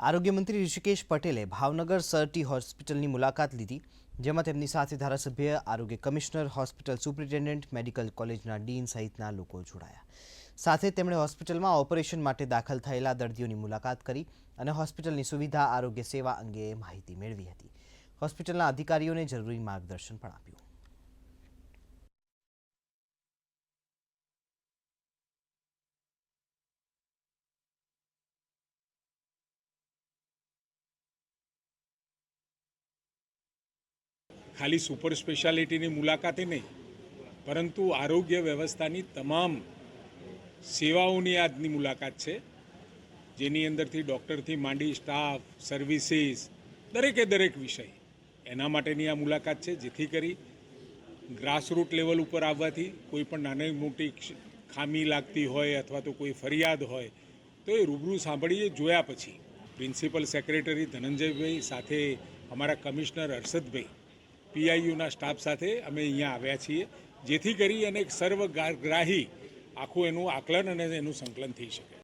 આરોગ્ય મંત્રી ઋષિકેશ પટેલે ભાવનગર સરટી હોસ્પિટલની મુલાકાત લીધી, જેમાં તેમની સાથે ધારાસભ્ય, આરોગ્ય કમિશનર, હોસ્પિટલ સુપ્રિન્ટેન્ડન્ટ, મેડિકલ કોલેજના ડીન સહિતના લોકો જોડાયા. સાથે તેમણે હોસ્પિટલમાં ઓપરેશન માટે દાખલ થયેલા દર્દીઓની મુલાકાત કરી અને હોસ્પિટલની સુવિધા, આરોગ્ય સેવા અંગે માહિતી મેળવી હતી. હોસ્પિટલના અધિકારીઓને જરૂરી માર્ગદર્શન પણ આપ્યું. ખાલી સુપર સ્પેશિયાલિટીની મુલાકાતે નહીં, પરંતુ આરોગ્ય વ્યવસ્થાની તમામ સેવાઓની આજની મુલાકાત છે, જેની અંદરથી ડૉક્ટરથી માંડી સ્ટાફ, સર્વિસીસ, દરેક વિષય એના માટેની આ મુલાકાત છે, જેથી કરી ગ્રાસરૂટ લેવલ ઉપર આવવાથી કોઈ પણ નાની મોટી ખામી લાગતી હોય અથવા તો કોઈ ફરિયાદ હોય તો એ રૂબરૂ સાંભળીએ, જોયા પછી પ્રિન્સિપલ સેક્રેટરી ધનંજયભાઈ સાથે અમારા કમિશનર હર્ષદભાઈ, પીઆઈયુના સ્ટાફ સાથે અમે અહીંયા આવ્યા છીએ, જેથી કરી અને એક સર્વગ્રાહી આખું એનું આકલન અને એનું સંકલન થઈ શકે.